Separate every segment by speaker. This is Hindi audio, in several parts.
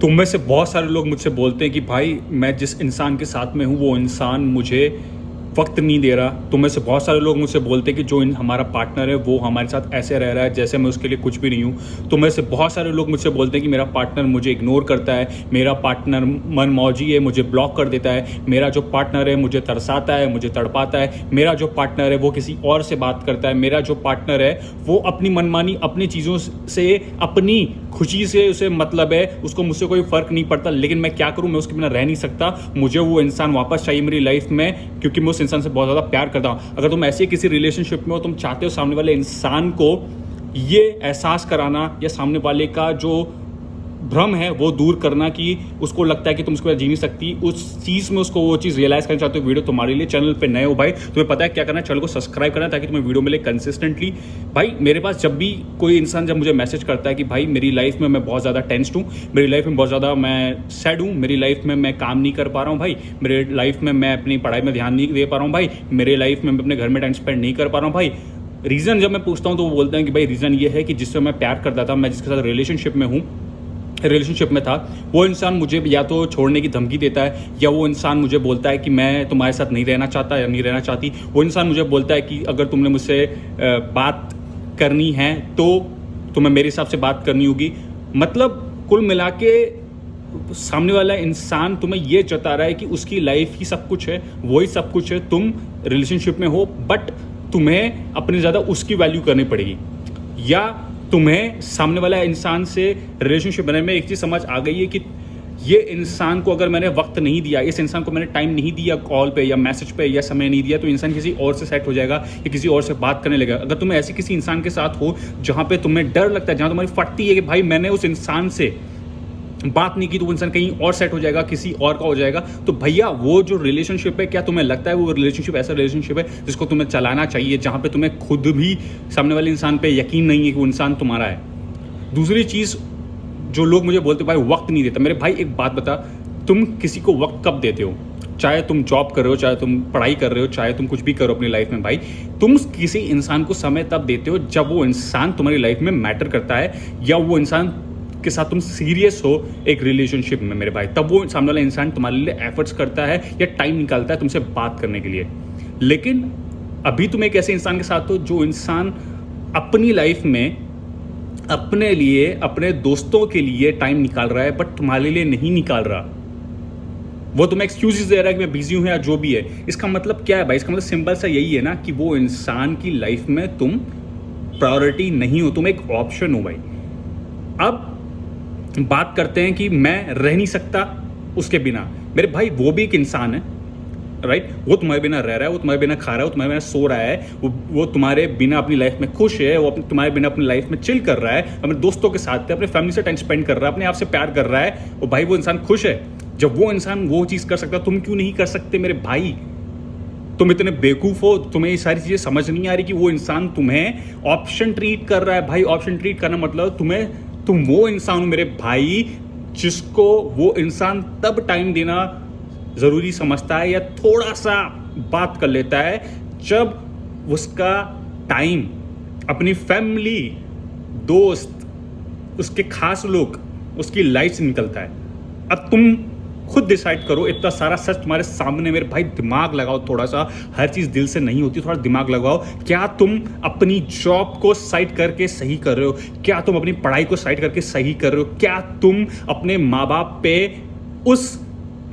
Speaker 1: तुम में से बहुत सारे लोग मुझसे बोलते हैं कि भाई मैं जिस इंसान के साथ में हूँ वो इंसान मुझे वक्त नहीं दे रहा। तुम में से बहुत सारे लोग मुझसे बोलते हैं कि जो हमारा पार्टनर है वो हमारे साथ ऐसे रह रहा है जैसे मैं उसके लिए कुछ भी नहीं हूँ। तुम में से बहुत सारे लोग मुझसे बोलते हैं कि मेरा पार्टनर मुझे इग्नोर करता है, मेरा पार्टनर मनमौजी है, मुझे ब्लॉक कर देता है, मेरा जो पार्टनर है मुझे तरसाता है, मुझे तड़पाता है, मेरा जो पार्टनर है वो किसी और से बात करता है, मेरा जो पार्टनर है वो अपनी मनमानी अपनी चीज़ों से अपनी खुशी से उसे मतलब है, उसको मुझसे कोई फ़र्क नहीं पड़ता। लेकिन मैं क्या करूँ, मैं उसके बिना रह नहीं सकता, मुझे वो इंसान वापस चाहिए मेरी लाइफ में क्योंकि मैं उस इंसान से बहुत ज़्यादा प्यार करता हूँ। अगर तुम ऐसे किसी रिलेशनशिप में हो, तुम चाहते हो सामने वाले इंसान को ये एहसास कराना या सामने वाले का जो भ्रम है वो दूर करना कि उसको लगता है कि तुम उसके बाद जी नहीं सकती, उस चीज़ में उसको वो चीज़ रियलाइज़ करना चाहते हो, वीडियो तुम्हारे लिए। चैनल पे नए हो भाई, तुम्हें पता है क्या करना है, चैनल को सब्सक्राइब करना ताकि तुम्हें वीडियो मिले कंसिस्टेंटली। भाई मेरे पास जब भी कोई इंसान जब मुझे मैसेज करता है कि भाई मेरी लाइफ में मैं बहुत ज़्यादा टेंस्ड हूँ, मेरी लाइफ में बहुत ज़्यादा मैं सैड हूँ, मेरी लाइफ में मैं काम नहीं कर पा रहा हूँ भाई, मेरे लाइफ में मैं अपनी पढ़ाई में ध्यान नहीं दे पा रहा हूँ भाई, मेरे लाइफ में मैं अपने घर में टाइम स्पेंड नहीं कर पा रहा हूँ भाई, रीज़न जब मैं पूछता हूँ तो वो बोलते हैं कि भाई रीज़न ये है कि जिससे मैं प्यार करता था, मैं जिसके साथ रिलेशनशिप में था, वो इंसान मुझे या तो छोड़ने की धमकी देता है, या वो इंसान मुझे बोलता है कि मैं तुम्हारे साथ नहीं रहना चाहता या नहीं रहना चाहती, वो इंसान मुझे बोलता है कि अगर तुमने मुझसे बात करनी है तो तुम्हें मेरे हिसाब से बात करनी होगी। मतलब कुल मिला के सामने वाला इंसान तुम्हें ये जता रहा है कि उसकी लाइफ ही सब कुछ है, वही सब कुछ है, तुम रिलेशनशिप में हो बट तुम्हें अपनी ज़्यादा उसकी वैल्यू करनी पड़ेगी। या तुम्हें सामने वाला इंसान से रिलेशनशिप बनाने में एक चीज़ समझ आ गई है कि ये इंसान को अगर मैंने वक्त नहीं दिया, इस इंसान को मैंने टाइम नहीं दिया, कॉल पे या मैसेज पे या समय नहीं दिया, तो इंसान किसी और से सेट हो जाएगा या किसी और से बात करने लगेगा। अगर तुम ऐसे किसी इंसान के साथ हो जहाँ पे तुम्हें डर लगता है, जहाँ तुम्हारी फटती है कि भाई मैंने उस इंसान से बात नहीं की तो वो इंसान कहीं और सेट हो जाएगा, किसी और का हो जाएगा, तो भैया वो जो रिलेशनशिप है, क्या तुम्हें लगता है वो रिलेशनशिप ऐसा रिलेशनशिप है जिसको तुम्हें चलाना चाहिए, जहाँ पे तुम्हें खुद भी सामने वाले इंसान पे यकीन नहीं है कि वो इंसान तुम्हारा है। दूसरी चीज़ जो लोग मुझे बोलते भाई वक्त नहीं देता, मेरे भाई एक बात बता, तुम किसी को वक्त कब देते हो? चाहे तुम जॉब कर रहे हो, चाहे तुम पढ़ाई कर रहे हो, चाहे तुम कुछ भी करो अपनी लाइफ में भाई, तुम किसी इंसान को समय तब देते हो जब वो इंसान तुम्हारी लाइफ में मैटर करता है, या वो इंसान के साथ तुम सीरियस हो एक रिलेशनशिप में मेरे भाई, तब वो सामने वाला इंसान तुम्हारे लिए एफर्ट्स करता है या टाइम निकालता है तुमसे बात करने के लिए। लेकिन अभी तुम एक ऐसे इंसान के साथ हो जो इंसान अपनी लाइफ में अपने लिए, अपने दोस्तों के लिए टाइम निकाल रहा है बट तुम्हारे लिए नहीं निकाल रहा। वो तुम्हें एक्सक्यूजेस दे रहा है कि मैं बिजी हूं या जो भी है। इसका मतलब क्या है भाई? इसका मतलब सिंपल सा यही है ना कि वो इंसान की लाइफ में तुम प्रायोरिटी नहीं हो, तुम एक ऑप्शन हो भाई। अब बात करते हैं कि मैं रह नहीं सकता उसके बिना। मेरे भाई वो भी एक इंसान है, राइट? वो तुम्हारे बिना रह रहा है, वो तुम्हारे बिना खा रहा है, वो तुम्हारे बिना सो रहा है, वो तुम्हारे बिना अपनी लाइफ में खुश है, वो तुम्हारे बिना अपनी लाइफ में चिल कर रहा है, अपने दोस्तों के साथ, अपने फैमिली से टाइम स्पेंड कर रहा है, अपने आप से प्यार कर रहा है। वो भाई वो इंसान खुश है। जब वो इंसान वो चीज़ कर सकता, तुम क्यों नहीं कर सकते मेरे भाई? तुम इतने बेवकूफ़ हो, तुम्हें ये सारी चीज़ें समझ नहीं आ रही कि वो इंसान तुम्हें ऑप्शन ट्रीट कर रहा है। भाई ऑप्शन ट्रीट करना मतलब तुम वो इंसान हो मेरे भाई जिसको वो इंसान तब टाइम देना ज़रूरी समझता है या थोड़ा सा बात कर लेता है जब उसका टाइम अपनी फैमिली, दोस्त, उसके खास लोग, उसकी लाइफ से निकलता है। अब तुम खुद डिसाइड करो, इतना सारा सच तुम्हारे सामने मेरे भाई, दिमाग लगाओ थोड़ा सा। हर चीज़ दिल से नहीं होती, थोड़ा दिमाग लगाओ। क्या तुम अपनी जॉब को साइड करके सही कर रहे हो? क्या तुम अपनी पढ़ाई को साइड करके सही कर रहे हो? क्या तुम अपने माँ बाप पे उस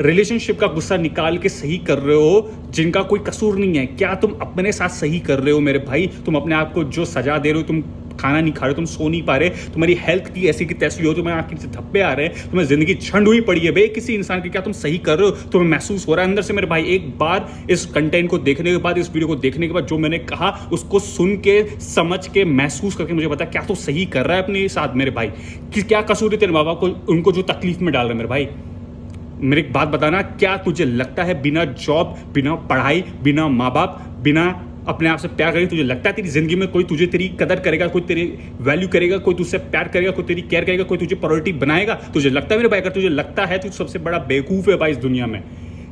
Speaker 1: रिलेशनशिप का गुस्सा निकाल के सही कर रहे हो जिनका कोई कसूर नहीं है? क्या तुम अपने साथ सही कर रहे हो मेरे भाई? तुम अपने आप को जो सजा दे रहे हो, तुम खाना नहीं खा रहे, तुम सो नहीं पा रहे, तुम्हारी हेल्थ की ऐसी की तैसी हो, तुम्हें आंखों से धब्बे आ रहे हैं, तुम्हें जिंदगी झंड हुई पड़ी है बे किसी इंसान की, क्या तुम सही कर रहे हो? तुम्हें महसूस हो रहा है अंदर से मेरे भाई? एक बार इस कंटेंट को देखने के बाद, इस वीडियो को देखने के बाद जो मैंने कहा उसको सुन के, समझ के, महसूस करके मुझे बता, क्या तो सही कर रहा है अपने साथ मेरे भाई? कि क्या कसूर है तेरे माँ बाप को, उनको जो तकलीफ में डाल रहे मेरे भाई? मेरे एक बात बताना, क्या तुझे लगता है बिना जॉब, बिना पढ़ाई, बिना माँ बाप, बिना अपने आप से प्यार करेगी, तुझे लगता है तेरी जिंदगी में कोई तुझे तेरी कदर करेगा, कोई तेरी वैल्यू करेगा, कोई तुझसे प्यार करेगा, कोई तेरी केयर करेगा, कोई तुझे प्रायोरिटी बनाएगा? तुझे लगता है मेरे भाई? अगर तुझे लगता है तो सबसे बड़ा बेवकूफ है भाई इस दुनिया में।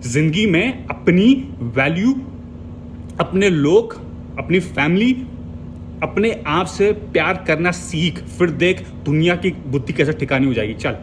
Speaker 1: जिंदगी में अपनी वैल्यू, अपने लोग, अपनी फैमिली, अपने आप से प्यार करना सीख, फिर देख दुनिया की बुद्धि कैसे ठिकानी हो जाएगी। चल।